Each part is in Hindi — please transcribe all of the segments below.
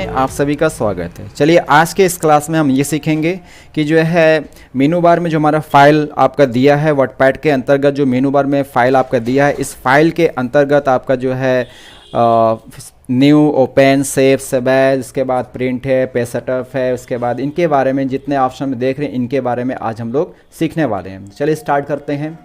में आप सभी का स्वागत है। चलिए आज के इस क्लास में हम ये सीखेंगे कि जो है मेनू बार में जो हमारा फाइल आपका दिया है वर्डपैड के अंतर्गत, जो मेनू बार में फाइल आपका दिया है, इस फाइल के अंतर्गत आपका जो है new, open, save, save as, इसके बाद प्रिंट है, पेस्ट सेटअप है, उसके बाद इनके बारे में जितने ऑप्शन में देख रहे हैं इनके बारे में आज हम लोग सीखने वाले हैं। चलिए स्टार्ट करते हैं।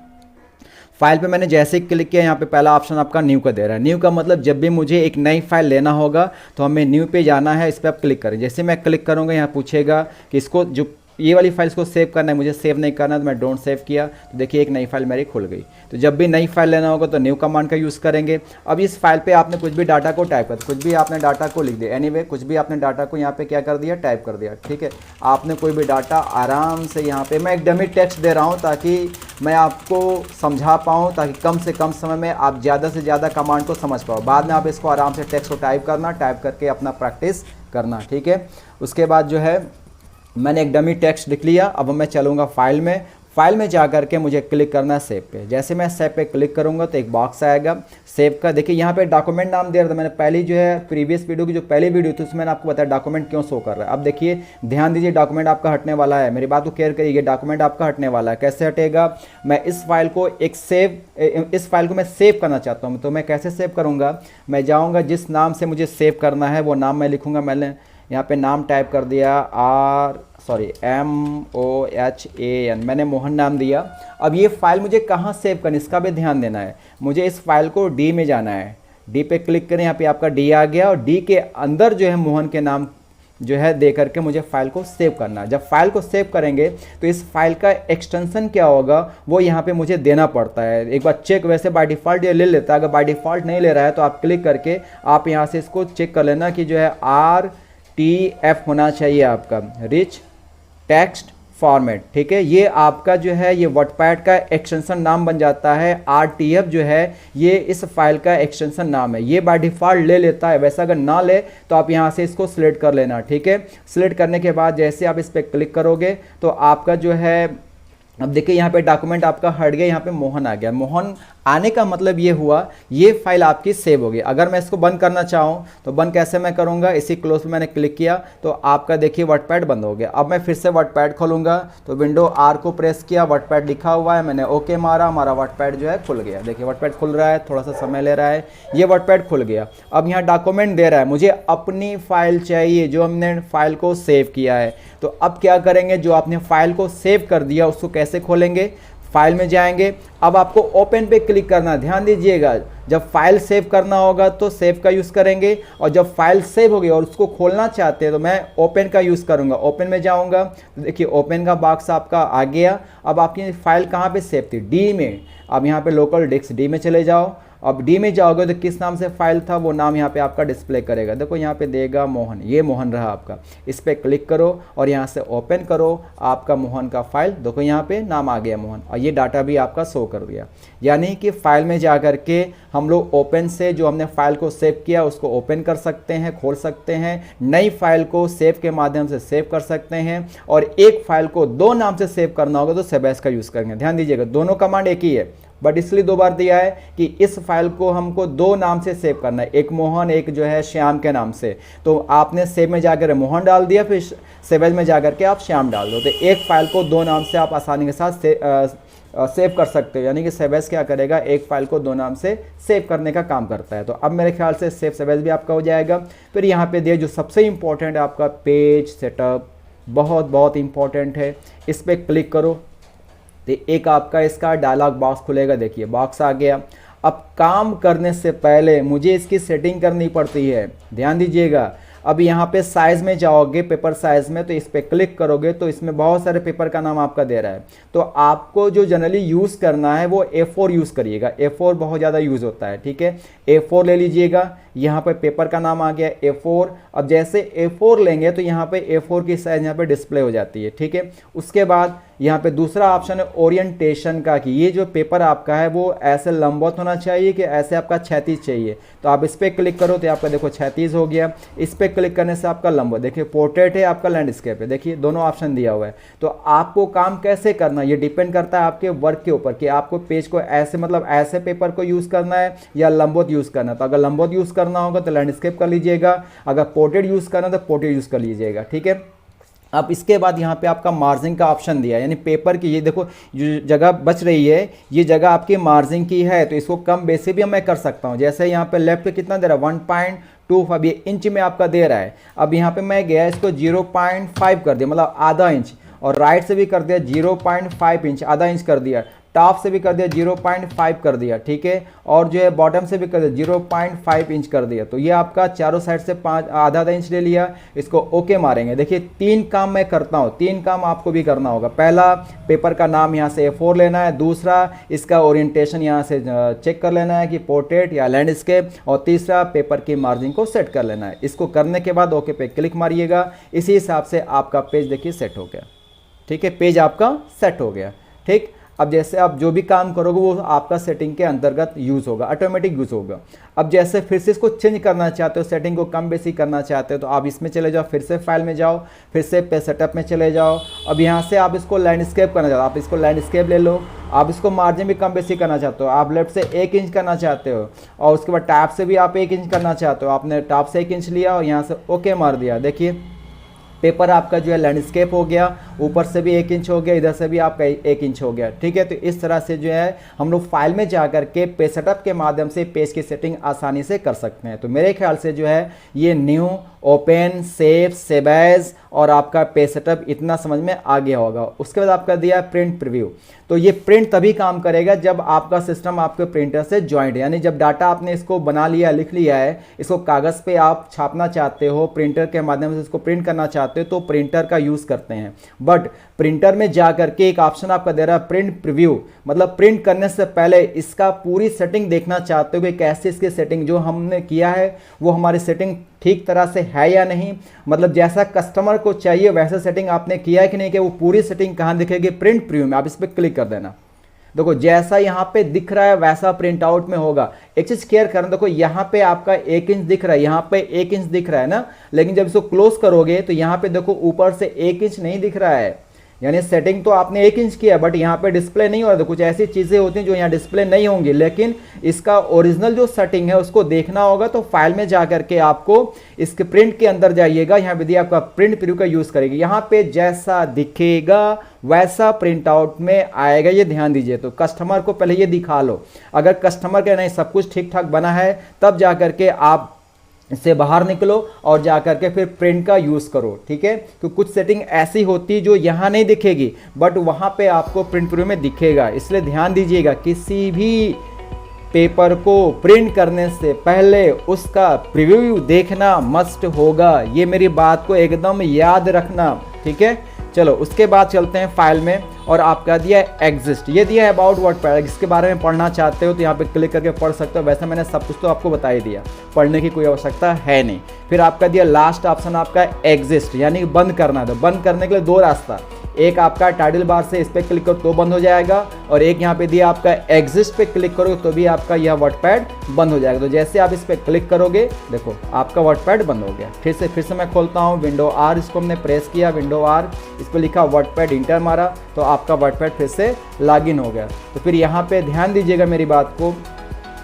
फाइल पे मैंने जैसे ही क्लिक किया, यहाँ पे पहला ऑप्शन आपका न्यू का दे रहा है। न्यू का मतलब जब भी मुझे एक नई फाइल लेना होगा तो हमें न्यू पे जाना है, इस पर आप क्लिक करें। जैसे मैं क्लिक करूँगा यहाँ पूछेगा कि इसको जो ये वाली फाइल्स को सेव करना है, मुझे सेव नहीं करना है तो मैं डोंट सेव किया तो देखिए एक नई फाइल मेरी खुल गई। तो जब भी नई फाइल लेना होगा तो न्यू कमांड का यूज़ करेंगे। अब इस फाइल पे आपने कुछ भी डाटा को टाइप कर, कुछ भी आपने डाटा को लिख दिया, एनीवे कुछ भी आपने डाटा को यहाँ पे क्या कर दिया, टाइप कर दिया। ठीक है, आपने कोई भी डाटा आराम से यहाँ पे, मैं एक डमी टेक्स्ट दे रहा हूँ ताकि मैं आपको समझा पाऊँ, ताकि कम से कम समय में आप ज़्यादा से ज़्यादा कमांड को समझ पाओ। बाद में आप इसको आराम से टेक्स्ट को टाइप करना, टाइप करके अपना प्रैक्टिस करना। ठीक है, उसके बाद जो है मैंने एक डमी टेक्स्ट लिख लिया। अब मैं चलूँगा फाइल में जा कर के मुझे क्लिक करना है सेव पे। जैसे मैं सेव पे क्लिक करूँगा तो एक बॉक्स आएगा सेव का। देखिए यहाँ पे डॉक्यूमेंट नाम दे रहा था, मैंने पहली जो है प्रीवियस वीडियो की जो पहली वीडियो थी उसमें मैंने आपको बताया डॉक्यूमेंट क्यों शो कर रहा है। अब देखिए ध्यान दीजिए, डॉक्यूमेंट आपका हटने वाला है, मेरी बात को केयर करिए, डॉक्यूमेंट आपका हटने वाला है। कैसे हटेगा, मैं इस फाइल को इस फाइल को मैं सेव करना चाहता हूँ, तो मैं कैसे सेव करूँगा, मैं जाऊँगा जिस नाम से मुझे सेव करना है वो नाम मैं लिखूँगा। मैंने यहाँ पे नाम टाइप कर दिया MOHAN, मैंने मोहन नाम दिया। अब ये फाइल मुझे कहाँ सेव करनी, इसका भी ध्यान देना है। मुझे इस फाइल को डी में जाना है, डी पे क्लिक करें, यहाँ पे आपका डी आ गया और डी के अंदर जो है मोहन के नाम जो है दे करके मुझे फाइल को सेव करना है। जब फाइल को सेव करेंगे तो इस फाइल का एक्सटेंशन क्या होगा वो यहाँ पे मुझे देना पड़ता है। एक बार चेक, वैसे बाय डिफ़ॉल्ट ये ले लेता है, अगर बाय डिफ़ॉल्ट नहीं ले रहा है तो आप क्लिक करके आप यहाँ से इसको चेक कर लेना कि जो है RTF होना चाहिए आपका, रिच टेक्स्ट फॉर्मेट। ठीक है, ये आपका जो है ये वर्डपैड का एक्सटेंशन नाम बन जाता है। RTF जो है ये इस फाइल का एक्सटेंशन नाम है, ये बाय डिफ़ॉल्ट ले लेता है। वैसा अगर ना ले तो आप यहाँ से इसको सिलेक्ट कर लेना। ठीक है, सिलेक्ट करने के बाद जैसे आप इस पर क्लिक करोगे तो आपका जो है, अब देखिए यहाँ पे डॉक्यूमेंट आपका हट गया, यहाँ पे मोहन आ गया। मोहन आने का मतलब ये हुआ ये फाइल आपकी सेव हो गई। अगर मैं इसको बंद करना चाहूँ तो बंद कैसे मैं करूँगा, इसी क्लोज पे मैंने क्लिक किया तो आपका देखिए वर्डपैड बंद हो गया। अब मैं फिर से वर्डपैड खोलूँगा तो विंडो R को प्रेस किया, वर्डपैड लिखा हुआ है, मैंने ओके मारा, हमारा वर्डपैड जो है खुल गया। देखिए वर्डपैड खुल रहा है, थोड़ा सा समय ले रहा है, ये वर्डपैड खुल गया। अब यहाँ डॉक्यूमेंट दे रहा है, मुझे अपनी फाइल चाहिए जो हमने फाइल को सेव किया है। तो अब क्या करेंगे, जो आपने फाइल को सेव कर दिया उसको कैसे खोलेंगे, फाइल में जाएंगे। अब आपको ओपन पे क्लिक करना, ध्यान दीजिएगा, जब फाइल सेव करना होगा तो सेव का यूज़ करेंगे, और जब फाइल सेव हो गई और उसको खोलना चाहते हैं तो मैं ओपन का यूज़ करूंगा। ओपन में जाऊंगा तो देखिए ओपन का बॉक्स आपका आ गया। अब आपकी फाइल कहाँ पे सेव थी, डी में। अब यहाँ पे लोकल डिस्क डी में चले जाओ। अब डी में जाओगे तो किस नाम से फाइल था वो नाम यहाँ पे आपका डिस्प्ले करेगा। देखो यहाँ पे देगा मोहन, ये मोहन रहा आपका। इस पर क्लिक करो और यहाँ से ओपन करो, आपका मोहन का फाइल देखो यहाँ पे नाम आ गया मोहन, और ये डाटा भी आपका शो कर दिया। यानी कि फाइल में जा कर के हम लोग ओपन से जो हमने फाइल को सेव किया उसको ओपन कर सकते हैं, खोल सकते हैं, नई फाइल को सेव के माध्यम से सेव कर सकते हैं। और एक फाइल को दो नाम से सेव करना होगा तो सेव एज का यूज़ करेंगे। ध्यान दीजिएगा दोनों कमांड एक ही है, बट इसलिए दो बार दिया है कि इस फाइल को हमको दो नाम से सेव करना है, एक मोहन एक जो है श्याम के नाम से। तो आपने सेव में जाकर मोहन डाल दिया, फिर सेव एज में जाकर के आप श्याम डाल दो, तो एक फाइल को दो नाम से आप आसानी के साथ सेव कर सकते हो। यानी कि सेव एज क्या करेगा, एक फाइल को दो नाम से सेव करने का काम करता है। तो अब मेरे ख्याल से सेव एज भी आपका हो जाएगा। फिर यहाँ पे दिया जो सबसे इंपॉर्टेंट है आपका पेज सेटअप, बहुत इंपॉर्टेंट है। इस पर क्लिक करो तो एक आपका इसका डायलॉग बॉक्स खुलेगा। देखिए बॉक्स आ गया। अब काम करने से पहले मुझे इसकी सेटिंग करनी पड़ती है, ध्यान दीजिएगा। अब यहाँ पे साइज़ में जाओगे, पेपर साइज़ में, तो इस पर क्लिक करोगे तो इसमें बहुत सारे पेपर का नाम आपका दे रहा है। तो आपको जो जनरली यूज़ करना है वो A4 यूज़ करिएगा, A4 बहुत ज़्यादा यूज़ होता है। ठीक है, A4 ले लीजिएगा। यहाँ पे पेपर का नाम आ गया A4। अब जैसे A4 लेंगे तो यहाँ पे A4 की साइज़ यहाँ पे डिस्प्ले हो जाती है। ठीक है, उसके बाद यहाँ पे दूसरा ऑप्शन है ओरिएंटेशन का, कि ये जो पेपर आपका है वो ऐसे लंबवत होना चाहिए कि ऐसे आपका क्षैतिज चाहिए। तो आप इस पर क्लिक करो तो आपका देखो क्षैतिज हो गया, इस पर क्लिक करने से आपका लंबवत। देखिए पोर्ट्रेट है, आपका लैंडस्केप है, देखिए दोनों ऑप्शन दिया हुआ है। तो आपको काम कैसे करना ये डिपेंड करता है आपके वर्क के ऊपर, कि आपको पेज को ऐसे मतलब ऐसे पेपर को यूज़ करना है या लंबवत यूज़ करना है। तो अगर लंबवत यूज़ करना होगा तो लैंडस्केप कर लीजिएगा, अगर पोर्ट्रेट यूज़ करना है तो पोर्ट्रेट यूज़ कर लीजिएगा, ठीक है। अब इसके बाद यहाँ पे आपका मार्जिन का ऑप्शन दिया है, यानी पेपर की ये देखो जो जगह बच रही है ये जगह आपकी मार्जिन की है, तो इसको कम बेसी भी मैं कर सकता हूँ। जैसे यहाँ पे लेफ्ट पे कितना दे रहा है 1.2, अब ये इंच में आपका दे रहा है। अब यहाँ पे मैं गया इसको 0.5 कर दिया, मतलब आधा इंच, और राइट से भी कर दिया 0.5 इंच, आधा इंच कर दिया, टॉप से भी कर दिया 0.5 कर दिया, ठीक है, और जो है बॉटम से भी कर दिया 0.5 इंच कर दिया। तो ये आपका चारों साइड से आधा इंच ले लिया, इसको ओके मारेंगे। देखिए 3 काम मैं करता हूँ, 3 काम आपको भी करना होगा। पहला पेपर का नाम यहाँ से A4 लेना है, दूसरा इसका ओरिएंटेशन यहाँ से चेक कर लेना है कि पोर्ट्रेट या लैंडस्केप, और तीसरा पेपर की मार्जिन को सेट कर लेना है। इसको करने के बाद ओके पे क्लिक मारिएगा। इसी हिसाब से आपका पेज देखिए सेट हो गया, ठीक है, पेज आपका सेट हो गया, ठीक। अब जैसे आप जो भी काम करोगे वो आपका सेटिंग के अंतर्गत यूज़ होगा, ऑटोमेटिक यूज़ होगा। अब जैसे फिर से इसको चेंज करना चाहते हो, सेटिंग को कम बेसी करना चाहते हो, तो आप इसमें चले जाओ, फिर से फाइल में जाओ, फिर से पे सेटअप में चले जाओ। अब यहाँ से आप इसको लैंडस्केप करना चाहते हो, आप इसको लैंडस्केप ले लो। आप इसको मार्जिन भी कम बेसी करना चाहते हो, आप लेफ्ट से 1 इंच करना चाहते हो, और उसके बाद टॉप से भी आप 1 इंच करना चाहते हो। आपने टॉप से 1 इंच लिया और यहाँ से ओके मार दिया। देखिए पेपर आपका जो है लैंडस्केप हो गया, ऊपर से भी 1 इंच हो गया, इधर से भी आपका 1 इंच हो गया, ठीक है। तो इस तरह से जो है हम लोग फाइल में जा करके पेज सेटअप के माध्यम से पेज की सेटिंग आसानी से कर सकते हैं। तो मेरे ख्याल से जो है ये new, open, save, save as और आपका पेज सेटअप इतना समझ में आ गया होगा। उसके बाद आपका दिया है प्रिंट प्रीव्यू। तो ये प्रिंट तभी काम करेगा जब आपका सिस्टम आपके प्रिंटर से ज्वाइंट है, यानी जब डाटा आपने इसको बना लिया, लिख लिया है, इसको कागज़ पे आप छापना चाहते हो, प्रिंटर के माध्यम से इसको प्रिंट करना चाहते हो, तो प्रिंटर का यूज़ करते हैं। बट प्रिंटर में जा करके एक ऑप्शन आपका दे रहा है प्रिंट प्रीव्यू, मतलब प्रिंट करने से पहले इसका पूरी सेटिंग देखना चाहते हो कि कैसे इसकी सेटिंग जो हमने किया है वो हमारी सेटिंग ठीक तरह से है या नहीं, मतलब जैसा कस्टमर को चाहिए वैसा सेटिंग आपने किया है कि नहीं, कि वो पूरी सेटिंग कहाँ दिखेगी, प्रिंट प्रीव्यू में। आप इस पर क्लिक कर देना। देखो जैसा यहाँ पे दिख रहा है वैसा प्रिंट आउट में होगा। एक चीज केयर करना, देखो यहाँ पे आपका 1 इंच दिख रहा है, यहाँ पे 1 इंच दिख रहा है ना, लेकिन जब इसको क्लोज करोगे तो यहाँ पे देखो ऊपर से 1 इंच नहीं दिख रहा है, यानी सेटिंग तो आपने 1 इंच किया बट यहाँ पे डिस्प्ले नहीं हो रहा। तो कुछ ऐसी चीज़ें होती हैं जो यहाँ डिस्प्ले नहीं होंगी, लेकिन इसका ओरिजिनल जो सेटिंग है उसको देखना होगा। तो फाइल में जा करके आपको इसके प्रिंट के अंदर जाइएगा, यहाँ पे दिया आपका प्रिंट प्रीव्यू का यूज़ करेगी, यहाँ पे जैसा दिखेगा वैसा प्रिंट आउट में आएगा, ये ध्यान दीजिए। तो कस्टमर को पहले ये दिखा लो, अगर कस्टमर के नहीं सब कुछ ठीक ठाक बना है तब जा करके आप इससे बाहर निकलो और जाकर के फिर प्रिंट का यूज़ करो, ठीक है। तो कुछ सेटिंग ऐसी होती जो यहाँ नहीं दिखेगी बट वहाँ पे आपको प्रिंट प्रीव्यू में दिखेगा, इसलिए ध्यान दीजिएगा। किसी भी पेपर को प्रिंट करने से पहले उसका प्रीव्यू देखना मस्ट होगा, ये मेरी बात को एकदम याद रखना, ठीक है। चलो उसके बाद चलते हैं फाइल में, और आपका दिया है एग्जिस्ट, ये दिया है अबाउट वर्डपैड, इसके बारे में पढ़ना चाहते हो तो यहाँ पे क्लिक करके पढ़ सकते हो। वैसे मैंने सब कुछ तो आपको बता ही दिया, पढ़ने की कोई आवश्यकता है नहीं। फिर आपका दिया लास्ट ऑप्शन आपका एग्जिस्ट, यानी बंद करना है। तो बंद करने के लिए 2 रास्ता, एक आपका टाइटल बार से इस पर क्लिक करो तो बंद हो जाएगा, और एक यहाँ पे दिया आपका एग्जिस्ट पे क्लिक करोगे तो भी आपका यह वर्डपैड बंद हो जाएगा। तो जैसे आप इस पर क्लिक करोगे देखो आपका वर्डपैड बंद हो गया। फिर से मैं खोलता हूँ विंडो आर, इसको हमने प्रेस किया, विंडो आर, इस पर लिखा वर्डपैड, इंटर मारा तो आपका वर्डपैड फिर से लॉगिन हो गया। तो फिर यहाँ पे ध्यान दीजिएगा मेरी बात को,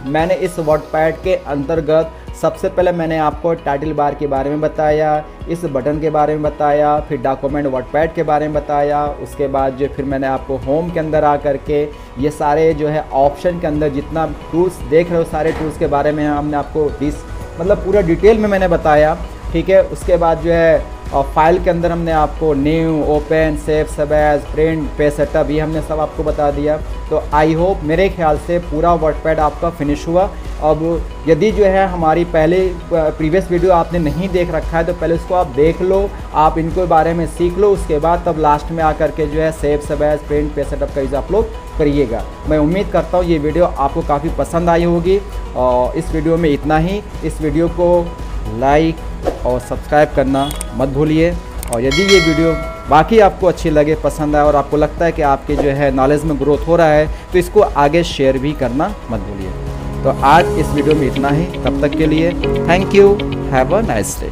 मैंने इस वर्डपैड के अंतर्गत सबसे पहले मैंने आपको टाइटल बार के बारे में बताया, इस बटन के बारे में बताया, फिर डॉक्यूमेंट वर्डपैड के बारे में बताया। उसके बाद जो फिर मैंने आपको होम के अंदर आ करके ये सारे जो है ऑप्शन के अंदर जितना टूल्स देख रहे हो सारे टूल्स के बारे में हमने आपको मतलब पूरा डिटेल में मैंने बताया, ठीक है। उसके बाद जो है और फाइल के अंदर हमने आपको new, open, save, save as, print, page setup, ये हमने सब आपको बता दिया। तो आई होप मेरे ख्याल से पूरा वर्डपैड आपका फिनिश हुआ। अब यदि जो है हमारी पहले प्रीवियस वीडियो आपने नहीं देख रखा है तो पहले उसको आप देख लो, आप इनको बारे में सीख लो, उसके बाद तब लास्ट में आकर के जो है save, save as, print, page setup का यूज़ आप लोग करिएगा। मैं उम्मीद करता हूँ ये वीडियो आपको काफ़ी पसंद आई होगी, और इस वीडियो में इतना ही। इस वीडियो को लाइक और सब्सक्राइब करना मत भूलिए, और यदि ये वीडियो वाकई आपको अच्छी लगे, पसंद आए और आपको लगता है कि आपके जो है नॉलेज में ग्रोथ हो रहा है, तो इसको आगे शेयर भी करना मत भूलिए। तो आज इस वीडियो में इतना ही, तब तक के लिए thank you, have a nice day.